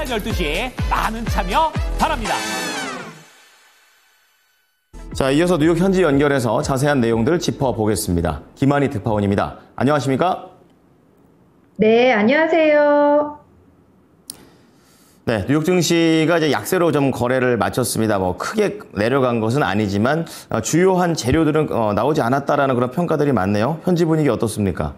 오전 12시 많은 참여 바랍니다. 자, 이어서 뉴욕 현지 연결해서 자세한 내용들 짚어보겠습니다. 김한희 특파원입니다. 안녕하십니까? 네, 안녕하세요. 네, 뉴욕 증시가 이제 약세로 좀 거래를 마쳤습니다. 뭐 크게 내려간 것은 아니지만 주요한 재료들은 나오지 않았다라는 그런 평가들이 많네요. 현지 분위기 어떻습니까?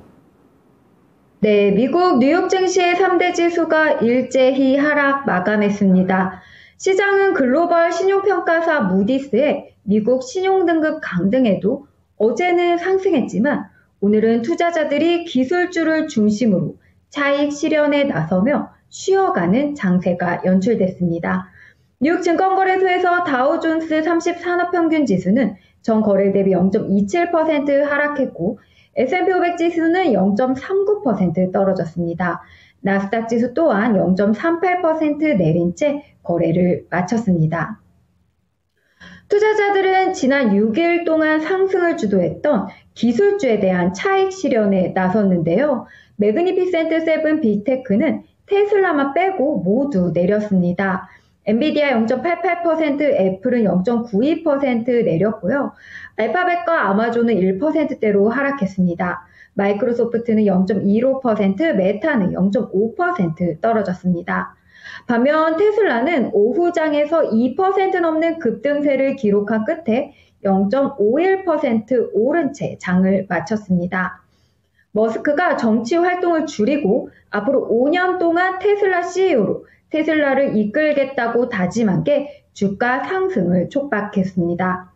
네, 미국 뉴욕 증시의 3대 지수가 일제히 하락 마감했습니다. 시장은 글로벌 신용평가사 무디스의 미국 신용등급 강등에도 어제는 상승했지만 오늘은 투자자들이 기술주를 중심으로 차익 실현에 나서며 쉬어가는 장세가 연출됐습니다. 뉴욕 증권거래소에서 다우존스 30산업평균지수는 전 거래 대비 0.27% 하락했고 S&P 500 지수는 0.39% 떨어졌습니다. 나스닥 지수 또한 0.38% 내린 채 거래를 마쳤습니다. 투자자들은 지난 6일 동안 상승을 주도했던 기술주에 대한 차익 실현에 나섰는데요. 매그니피센트 7 빅테크는 테슬라만 빼고 모두 내렸습니다. 엔비디아 0.88%, 애플은 0.92% 내렸고요. 알파벳과 아마존은 1%대로 하락했습니다. 마이크로소프트는 0.25%, 메타는 0.5% 떨어졌습니다. 반면 테슬라는 오후장에서 2% 넘는 급등세를 기록한 끝에 0.51% 오른 채 장을 마쳤습니다. 머스크가 정치 활동을 줄이고 앞으로 5년 동안 테슬라 CEO로 테슬라를 이끌겠다고 다짐한 게 주가 상승을 촉박했습니다.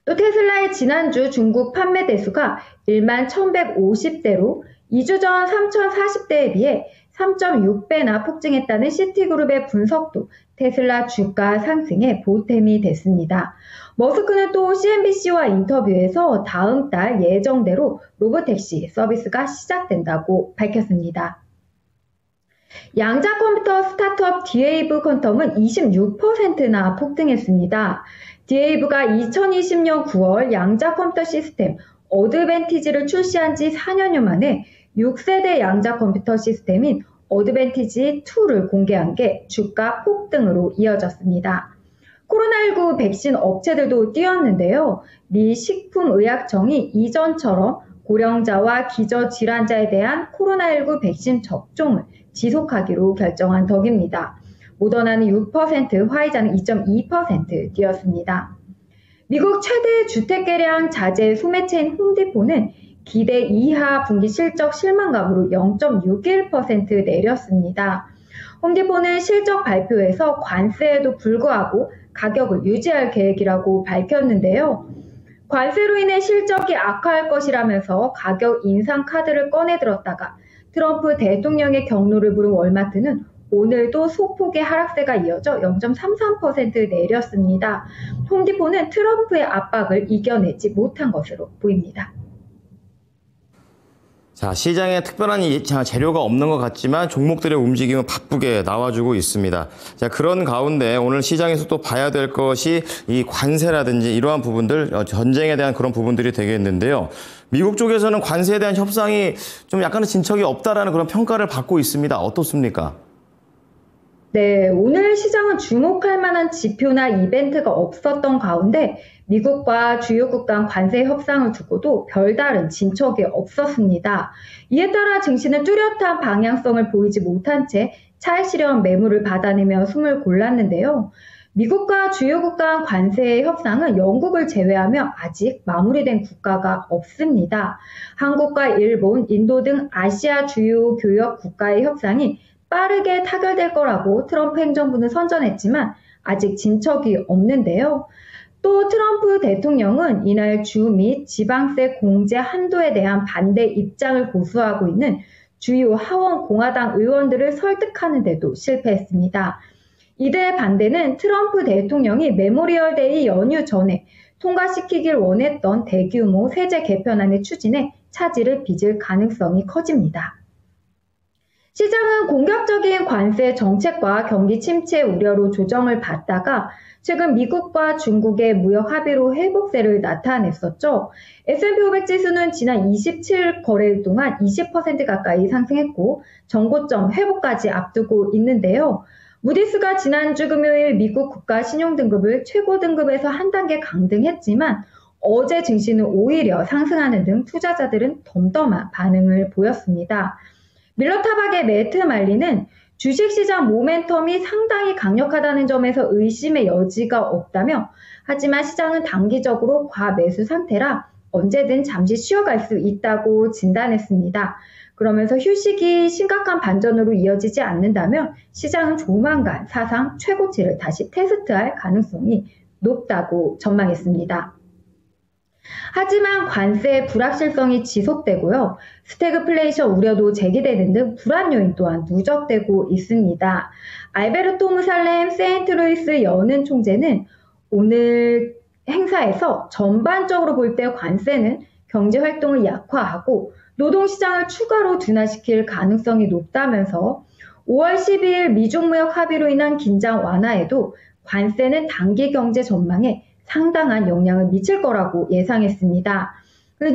또 테슬라의 지난주 중국 판매 대수가 1만 1150대로 2주 전 3040대에 비해 3.6배나 폭증했다는 시티그룹의 분석도 테슬라 주가 상승에 보탬이 됐습니다. 머스크는 또 CNBC와 인터뷰에서 다음 달 예정대로 로보택시 서비스가 시작된다고 밝혔습니다. 양자 컴퓨터 스타트업 디에이브 퀀텀은 26%나 폭등했습니다. 디에이브가 2020년 9월 양자 컴퓨터 시스템 어드밴티지를 출시한 지 4년여 만에 6세대 양자 컴퓨터 시스템인 어드밴티지2를 공개한 게 주가 폭등으로 이어졌습니다. 코로나19 백신 업체들도 뛰었는데요. 미 식품의약청이 이전처럼 고령자와 기저질환자에 대한 코로나19 백신 접종을 지속하기로 결정한 덕입니다. 모더나는 6%, 화이자는 2.2% 뛰었습니다. 미국 최대 주택개량 자재 소매체인 홈디포는 기대 이하 분기 실적 실망감으로 0.61% 내렸습니다. 홈디포는 실적 발표에서 관세에도 불구하고 가격을 유지할 계획이라고 밝혔는데요. 관세로 인해 실적이 악화할 것이라면서 가격 인상 카드를 꺼내들었다가 트럼프 대통령의 경로를 부른 월마트는 오늘도 소폭의 하락세가 이어져 0.33% 내렸습니다. 홈디포는 트럼프의 압박을 이겨내지 못한 것으로 보입니다. 자, 시장에 특별한 재료가 없는 것 같지만 종목들의 움직임은 바쁘게 나와주고 있습니다. 자, 그런 가운데 오늘 시장에서 또 봐야 될 것이 이 관세라든지 이러한 부분들, 전쟁에 대한 그런 부분들이 되겠는데요. 미국 쪽에서는 관세에 대한 협상이 좀 약간은 진척이 없다라는 그런 평가를 받고 있습니다. 어떻습니까? 네, 오늘 시장은 주목할 만한 지표나 이벤트가 없었던 가운데 미국과 주요국 간 관세 협상을 두고도 별다른 진척이 없었습니다. 이에 따라 증시는 뚜렷한 방향성을 보이지 못한 채 차익 실현 매물을 받아내며 숨을 골랐는데요. 미국과 주요국 간 관세 협상은 영국을 제외하며 아직 마무리된 국가가 없습니다. 한국과 일본, 인도 등 아시아 주요 교역 국가의 협상이 빠르게 타결될 거라고 트럼프 행정부는 선전했지만 아직 진척이 없는데요. 또 트럼프 대통령은 이날 주 및 지방세 공제 한도에 대한 반대 입장을 고수하고 있는 주요 하원 공화당 의원들을 설득하는 데도 실패했습니다. 이들의 반대는 트럼프 대통령이 메모리얼 데이 연휴 전에 통과시키길 원했던 대규모 세제 개편안의 추진에 차질을 빚을 가능성이 커집니다. 시장은 공격적인 관세 정책과 경기 침체 우려로 조정을 받다가 최근 미국과 중국의 무역 합의로 회복세를 나타냈었죠. S&P 500 지수는 지난 27거래일 동안 20% 가까이 상승했고 전고점 회복까지 앞두고 있는데요. 무디스가 지난주 금요일 미국 국가 신용등급을 최고 등급에서 한 단계 강등했지만 어제 증시는 오히려 상승하는 등 투자자들은 덤덤한 반응을 보였습니다. 밀러 타박의 매트 말리는 주식시장 모멘텀이 상당히 강력하다는 점에서 의심의 여지가 없다며 하지만 시장은 단기적으로 과매수 상태라 언제든 잠시 쉬어갈 수 있다고 진단했습니다. 그러면서 휴식이 심각한 반전으로 이어지지 않는다면 시장은 조만간 사상 최고치를 다시 테스트할 가능성이 높다고 전망했습니다. 하지만 관세의 불확실성이 지속되고요. 스태그플레이션 우려도 제기되는 등 불안 요인 또한 누적되고 있습니다. 알베르토 무살렘 세인트루이스 여는 총재는 오늘 행사에서 전반적으로 볼 때 관세는 경제 활동을 약화하고 노동시장을 추가로 둔화시킬 가능성이 높다면서 5월 12일 미중 무역 합의로 인한 긴장 완화에도 관세는 단기 경제 전망에 상당한 영향을 미칠 거라고 예상했습니다.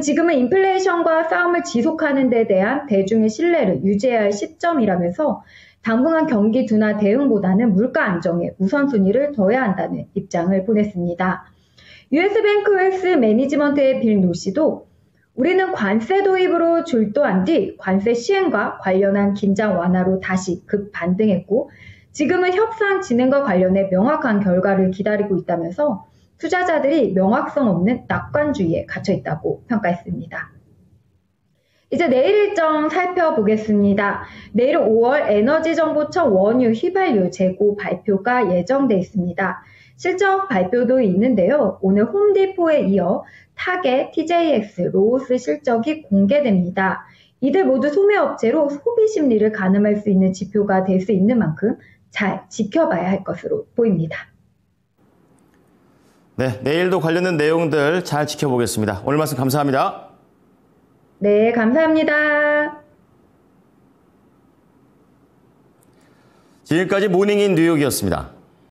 지금은 인플레이션과 싸움을 지속하는 데 대한 대중의 신뢰를 유지해야 할 시점이라면서 당분간 경기 둔화 대응보다는 물가 안정에 우선순위를 둬야 한다는 입장을 보냈습니다. US뱅크 웰스 매니지먼트의 빌 노시도 우리는 관세 도입으로 졸도한 뒤 관세 시행과 관련한 긴장 완화로 다시 급반등했고 지금은 협상 진행과 관련해 명확한 결과를 기다리고 있다면서 투자자들이 명확성 없는 낙관주의에 갇혀 있다고 평가했습니다. 이제 내일 일정 살펴보겠습니다. 내일은 5월 에너지정보청 원유 휘발유 재고 발표가 예정돼 있습니다. 실적 발표도 있는데요. 오늘 홈디포에 이어 타겟, TJX, 로우스 실적이 공개됩니다. 이들 모두 소매업체로 소비 심리를 가늠할 수 있는 지표가 될 수 있는 만큼 잘 지켜봐야 할 것으로 보입니다. 네, 내일도 관련된 내용들 잘 지켜보겠습니다. 오늘 말씀 감사합니다. 네, 감사합니다. 지금까지 모닝인 뉴욕이었습니다.